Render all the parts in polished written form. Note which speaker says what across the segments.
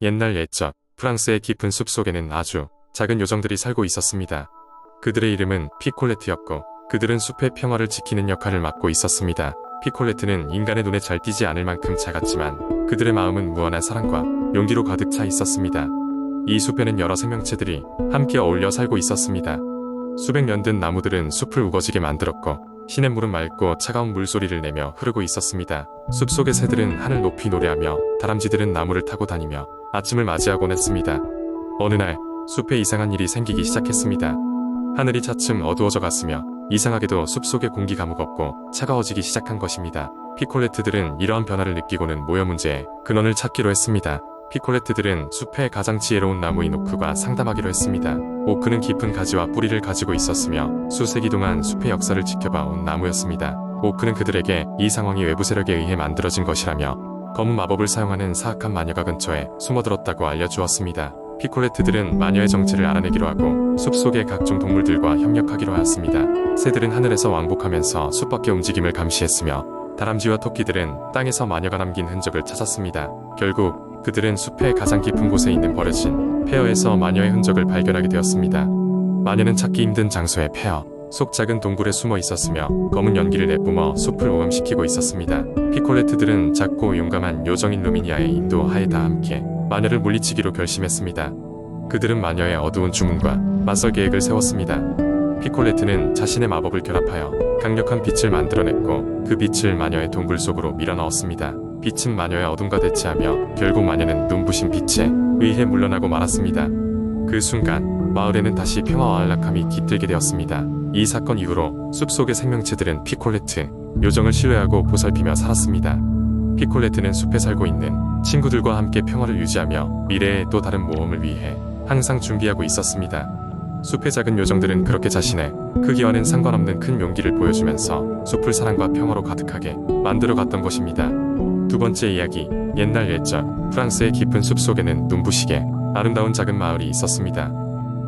Speaker 1: 옛날 옛적 프랑스의 깊은 숲속에는 아주 작은 요정들이 살고 있었습니다. 그들의 이름은 피콜레트였고 그들은 숲의 평화를 지키는 역할을 맡고 있었습니다. 피콜레트는 인간의 눈에 잘 띄지 않을 만큼 작았지만 그들의 마음은 무한한 사랑과 용기로 가득 차 있었습니다. 이 숲에는 여러 생명체들이 함께 어울려 살고 있었습니다. 수백 년 된 나무들은 숲을 우거지게 만들었고 시냇물은 맑고 차가운 물소리를 내며 흐르고 있었습니다. 숲속의 새들은 하늘 높이 노래하며 다람쥐들은 나무를 타고 다니며 아침을 맞이하곤 했습니다. 어느 날 숲에 이상한 일이 생기기 시작했습니다. 하늘이 차츰 어두워져 갔으며 이상하게도 숲속의 공기가 무겁고 차가워지기 시작한 것입니다. 피콜레트들은 이러한 변화를 느끼고는 모여 문제의 근원을 찾기로 했습니다. 피콜레트들은 숲의 가장 지혜로운 나무인 오크와 상담하기로 했습니다. 오크는 깊은 가지와 뿌리를 가지고 있었으며 수세기 동안 숲의 역사를 지켜봐온 나무였습니다. 오크는 그들에게 이 상황이 외부 세력에 의해 만들어진 것이라며 검은 마법을 사용하는 사악한 마녀가 근처에 숨어들었다고 알려주었습니다. 피콜레트들은 마녀의 정체를 알아내기로 하고 숲속의 각종 동물들과 협력하기로 하였습니다. 새들은 하늘에서 왕복하면서 숲 밖의 움직임을 감시했으며 다람쥐와 토끼들은 땅에서 마녀가 남긴 흔적을 찾았습니다. 결국 그들은 숲의 가장 깊은 곳에 있는 버려진 폐허에서 마녀의 흔적을 발견하게 되었습니다. 마녀는 찾기 힘든 장소의 폐허 속 작은 동굴에 숨어 있었으며 검은 연기를 내뿜어 숲을 오염시키고 있었습니다. 피콜레트들은 작고 용감한 요정인 루미니아의 인도하에 다 함께 마녀를 물리치기로 결심했습니다. 그들은 마녀의 어두운 주문과 맞설 계획을 세웠습니다. 피콜레트는 자신의 마법을 결합하여 강력한 빛을 만들어냈고 그 빛을 마녀의 동굴 속으로 밀어넣었습니다. 빛은 마녀의 어둠과 대치하며 결국 마녀는 눈부신 빛에 의해 물러나고 말았습니다. 그 순간 마을에는 다시 평화와 안락함이 깃들게 되었습니다. 이 사건 이후로 숲속의 생명체들은 피콜레트, 요정을 신뢰하고 보살피며 살았습니다. 피콜레트는 숲에 살고 있는 친구들과 함께 평화를 유지하며 미래의 또 다른 모험을 위해 항상 준비하고 있었습니다. 숲의 작은 요정들은 그렇게 자신의 크기와는 상관없는 큰 용기를 보여주면서 숲을 사랑과 평화로 가득하게 만들어갔던 것입니다. 두 번째 이야기, 옛날 옛적 프랑스의 깊은 숲속에는 눈부시게 아름다운 작은 마을이 있었습니다.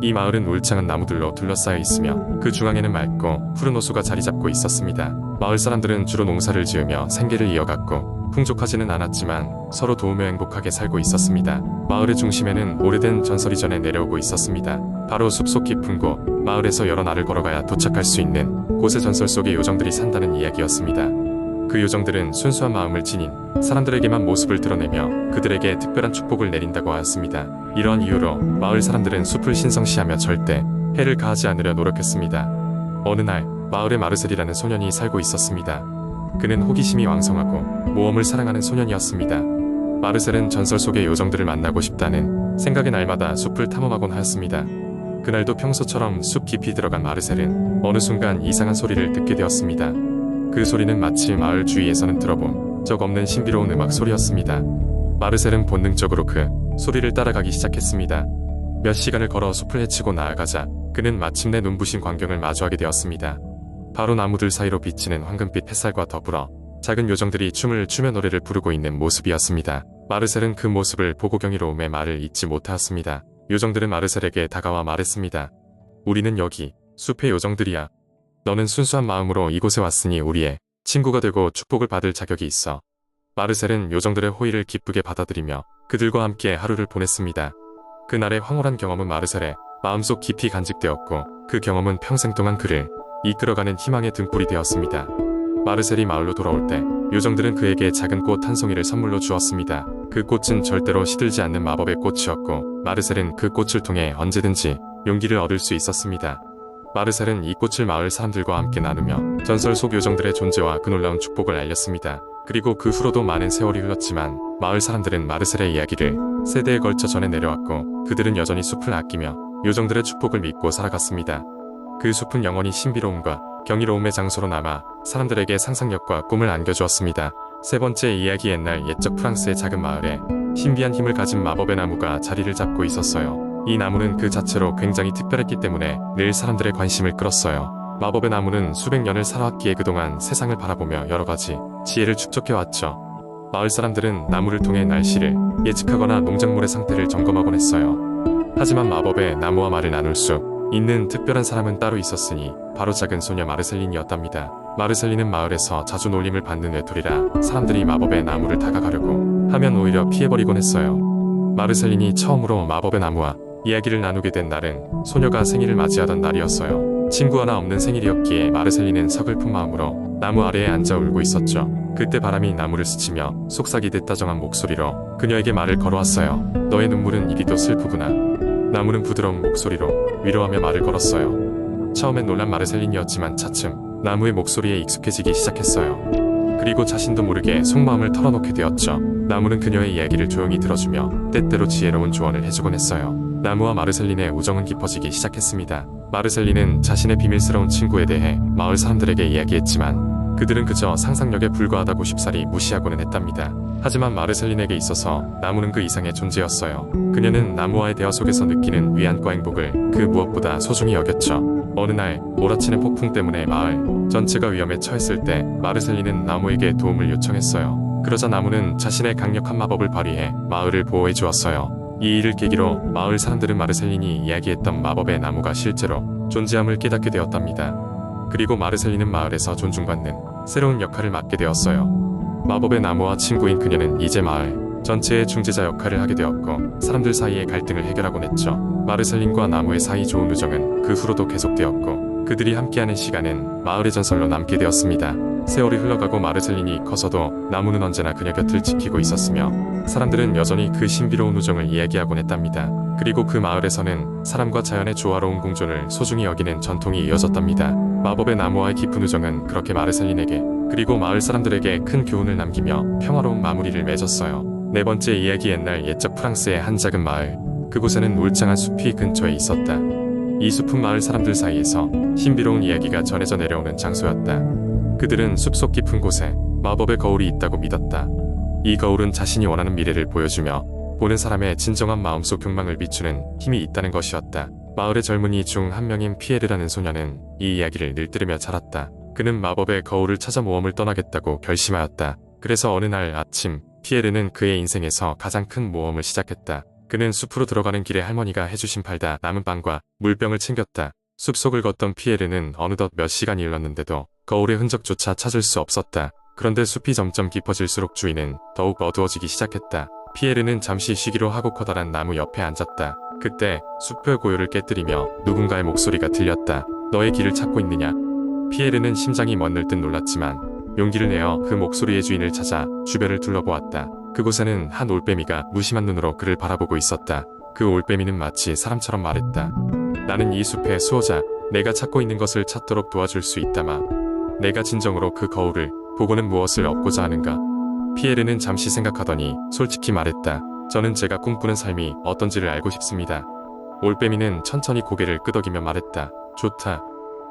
Speaker 1: 이 마을은 울창한 나무들로 둘러싸여 있으며 그 중앙에는 맑고 푸른 호수가 자리 잡고 있었습니다. 마을 사람들은 주로 농사를 지으며 생계를 이어갔고 풍족하지는 않았지만 서로 도우며 행복하게 살고 있었습니다. 마을의 중심에는 오래된 전설이 전해 내려오고 있었습니다. 바로 숲속 깊은 곳, 마을에서 여러 날을 걸어가야 도착할 수 있는 곳의 전설 속의 요정들이 산다는 이야기였습니다. 그 요정들은 순수한 마음을 지닌 사람들에게만 모습을 드러내며 그들에게 특별한 축복을 내린다고 하였습니다. 이러한 이유로 마을 사람들은 숲을 신성시하며 절대 해를 가하지 않으려 노력했습니다. 어느 날 마을에 마르셀이라는 소년이 살고 있었습니다. 그는 호기심이 왕성하고 모험을 사랑하는 소년이었습니다. 마르셀은 전설 속의 요정들을 만나고 싶다는 생각에 날마다 숲을 탐험하곤 하였습니다. 그날도 평소처럼 숲 깊이 들어간 마르셀은 어느 순간 이상한 소리를 듣게 되었습니다. 그 소리는 마치 마을 주위에서는 들어본 적 없는 신비로운 음악 소리였습니다. 마르셀은 본능적으로 그 소리를 따라가기 시작했습니다. 몇 시간을 걸어 숲을 헤치고 나아가자 그는 마침내 눈부신 광경을 마주하게 되었습니다. 바로 나무들 사이로 비치는 황금빛 햇살과 더불어 작은 요정들이 춤을 추며 노래를 부르고 있는 모습이었습니다. 마르셀은 그 모습을 보고 경이로움의 말을 잇지 못하였습니다. 요정들은 마르셀에게 다가와 말했습니다. 우리는 여기 숲의 요정들이야. 너는 순수한 마음으로 이곳에 왔으니 우리의 친구가 되고 축복을 받을 자격이 있어. 마르셀은 요정들의 호의를 기쁘게 받아들이며 그들과 함께 하루를 보냈습니다. 그날의 황홀한 경험은 마르셀의 마음속 깊이 간직되었고 그 경험은 평생 동안 그를 이끌어가는 희망의 등불이 되었습니다. 마르셀이 마을로 돌아올 때 요정들은 그에게 작은 꽃 한 송이를 선물로 주었습니다. 그 꽃은 절대로 시들지 않는 마법의 꽃이었고 마르셀은 그 꽃을 통해 언제든지 용기를 얻을 수 있었습니다. 마르셀은 이 꽃을 마을 사람들과 함께 나누며 전설 속 요정들의 존재와 그 놀라운 축복을 알렸습니다. 그리고 그 후로도 많은 세월이 흘렀지만 마을 사람들은 마르셀의 이야기를 세대에 걸쳐 전해 내려왔고 그들은 여전히 숲을 아끼며 요정들의 축복을 믿고 살아갔습니다. 그 숲은 영원히 신비로움과 경이로움의 장소로 남아 사람들에게 상상력과 꿈을 안겨주었습니다. 세 번째 이야기, 옛날 옛적 프랑스의 작은 마을에 신비한 힘을 가진 마법의 나무가 자리를 잡고 있었어요. 이 나무는 그 자체로 굉장히 특별했기 때문에 늘 사람들의 관심을 끌었어요. 마법의 나무는 수백 년을 살아왔기에 그동안 세상을 바라보며 여러가지 지혜를 축적해왔죠. 마을 사람들은 나무를 통해 날씨를 예측하거나 농작물의 상태를 점검하곤 했어요. 하지만 마법의 나무와 말을 나눌 수 있는 특별한 사람은 따로 있었으니 바로 작은 소녀 마르셀린이었답니다. 마르셀린은 마을에서 자주 놀림을 받는 외톨이라 사람들이 마법의 나무를 다가가려고 하면 오히려 피해버리곤 했어요. 마르셀린이 처음으로 마법의 나무와 이야기를 나누게 된 날은 소녀가 생일을 맞이하던 날이었어요. 친구 하나 없는 생일이었기에 마르셀린은 서글픈 마음으로 나무 아래에 앉아 울고 있었죠. 그때 바람이 나무를 스치며 속삭이듯 다정한 목소리로 그녀에게 말을 걸어왔어요. 너의 눈물은 이리도 슬프구나. 나무는 부드러운 목소리로 위로하며 말을 걸었어요. 처음엔 놀란 마르셀린이었지만 차츰 나무의 목소리에 익숙해지기 시작했어요. 그리고 자신도 모르게 속마음을 털어놓게 되었죠. 나무는 그녀의 이야기를 조용히 들어주며 때때로 지혜로운 조언을 해주곤 했어요. 나무와 마르셀린의 우정은 깊어지기 시작했습니다. 마르셀린은 자신의 비밀스러운 친구에 대해 마을 사람들에게 이야기했지만 그들은 그저 상상력에 불과하다고 쉽사리 무시하고는 했답니다. 하지만 마르셀린에게 있어서 나무는 그 이상의 존재였어요. 그녀는 나무와의 대화 속에서 느끼는 위안과 행복을 그 무엇보다 소중히 여겼죠. 어느 날 몰아치는 폭풍 때문에 마을 전체가 위험에 처했을 때 마르셀린은 나무에게 도움을 요청했어요. 그러자 나무는 자신의 강력한 마법을 발휘해 마을을 보호해 주었어요. 이 일을 계기로 마을 사람들은 마르셀린이 이야기했던 마법의 나무가 실제로 존재함을 깨닫게 되었답니다. 그리고 마르셀린은 마을에서 존중받는 새로운 역할을 맡게 되었어요. 마법의 나무와 친구인 그녀는 이제 마을 전체의 중재자 역할을 하게 되었고 사람들 사이의 갈등을 해결하곤 했죠. 마르셀린과 나무의 사이 좋은 우정은 그 후로도 계속되었고 그들이 함께하는 시간은 마을의 전설로 남게 되었습니다. 세월이 흘러가고 마르셀린이 커서도 나무는 언제나 그녀 곁을 지키고 있었으며 사람들은 여전히 그 신비로운 우정을 이야기하곤 했답니다. 그리고 그 마을에서는 사람과 자연의 조화로운 공존을 소중히 여기는 전통이 이어졌답니다. 마법의 나무와의 깊은 우정은 그렇게 마르셀린에게 그리고 마을 사람들에게 큰 교훈을 남기며 평화로운 마무리를 맺었어요. 네 번째 이야기. 옛날 옛적 프랑스의 한 작은 마을. 그곳에는 울창한 숲이 근처에 있었다. 이 숲은 마을 사람들 사이에서 신비로운 이야기가 전해져 내려오는 장소였다. 그들은 숲속 깊은 곳에 마법의 거울이 있다고 믿었다. 이 거울은 자신이 원하는 미래를 보여주며 보는 사람의 진정한 마음속 욕망을 비추는 힘이 있다는 것이었다. 마을의 젊은이 중 한 명인 피에르라는 소녀는 이 이야기를 늘 들으며 자랐다. 그는 마법의 거울을 찾아 모험을 떠나겠다고 결심하였다. 그래서 어느 날 아침 피에르는 그의 인생에서 가장 큰 모험을 시작했다. 그는 숲으로 들어가는 길에 할머니가 해주신 팔다 남은 빵과 물병을 챙겼다. 숲속을 걷던 피에르는 어느덧 몇 시간이 흘렀는데도 거울의 흔적조차 찾을 수 없었다. 그런데 숲이 점점 깊어질수록 주위는 더욱 어두워지기 시작했다. 피에르는 잠시 쉬기로 하고 커다란 나무 옆에 앉았다. 그때 숲의 고요를 깨뜨리며 누군가의 목소리가 들렸다. 너의 길을 찾고 있느냐? 피에르는 심장이 멎는 듯 놀랐지만 용기를 내어 그 목소리의 주인을 찾아 주변을 둘러보았다. 그곳에는 한 올빼미가 무심한 눈으로 그를 바라보고 있었다. 그 올빼미는 마치 사람처럼 말했다. 나는 이 숲의 수호자. 내가 찾고 있는 것을 찾도록 도와줄 수 있다마. 내가 진정으로 그 거울을 보고는 무엇을 얻고자 하는가? 피에르는 잠시 생각하더니 솔직히 말했다. 저는 제가 꿈꾸는 삶이 어떤지를 알고 싶습니다. 올빼미는 천천히 고개를 끄덕이며 말했다. 좋다.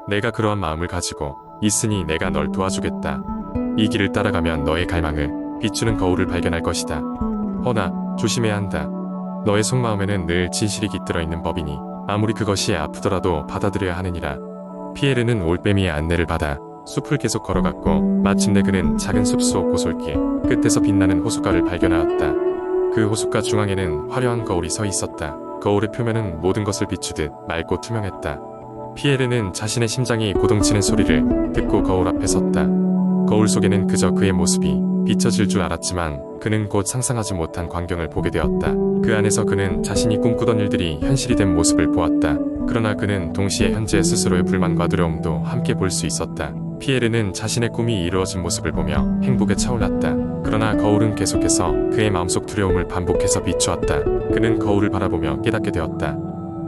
Speaker 1: 내가 그러한 마음을 가지고 있으니 내가 널 도와주겠다. 이 길을 따라가면 너의 갈망을 비추는 거울을 발견할 것이다. 허나 조심해야 한다. 너의 속마음에는 늘 진실이 깃들어 있는 법이니 아무리 그것이 아프더라도 받아들여야 하느니라. 피에르는 올빼미의 안내를 받아 숲을 계속 걸어갔고 마침내 그는 작은 숲속 고솔길 끝에서 빛나는 호숫가를 발견하였다. 그 호숫가 중앙에는 화려한 거울이 서 있었다. 거울의 표면은 모든 것을 비추듯 맑고 투명했다. 피에르는 자신의 심장이 고동치는 소리를 듣고 거울 앞에 섰다. 거울 속에는 그저 그의 모습이 비춰질 줄 알았지만 그는 곧 상상하지 못한 광경을 보게 되었다. 그 안에서 그는 자신이 꿈꾸던 일들이 현실이 된 모습을 보았다. 그러나 그는 동시에 현재 스스로의 불만과 두려움도 함께 볼 수 있었다. 피에르는 자신의 꿈이 이루어진 모습을 보며 행복에 차올랐다. 그러나 거울은 계속해서 그의 마음속 두려움을 반복해서 비추었다. 그는 거울을 바라보며 깨닫게 되었다.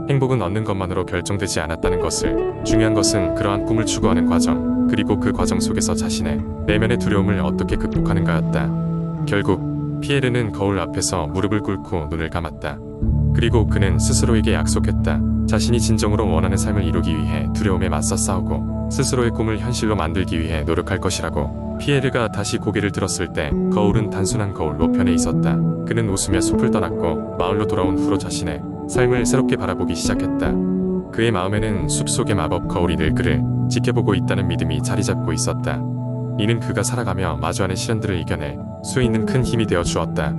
Speaker 1: 행복은 얻는 것만으로 결정되지 않았다는 것을. 중요한 것은 그러한 꿈을 추구하는 과정, 그리고 그 과정 속에서 자신의 내면의 두려움을 어떻게 극복하는가였다. 결국 피에르는 거울 앞에서 무릎을 꿇고 눈을 감았다. 그리고 그는 스스로에게 약속했다. 자신이 진정으로 원하는 삶을 이루기 위해 두려움에 맞서 싸우고 스스로의 꿈을 현실로 만들기 위해 노력할 것이라고. 피에르가 다시 고개를 들었을 때 거울은 단순한 거울 노편에 있었다. 그는 웃으며 숲을 떠났고 마을로 돌아온 후로 자신의 삶을 새롭게 바라보기 시작했다. 그의 마음에는 숲속의 마법 거울이 늘 그를 지켜보고 있다는 믿음이 자리 잡고 있었다. 이는 그가 살아가며 마주하는 시련들을 이겨낼 수 있는 큰 힘이 되어 주었다.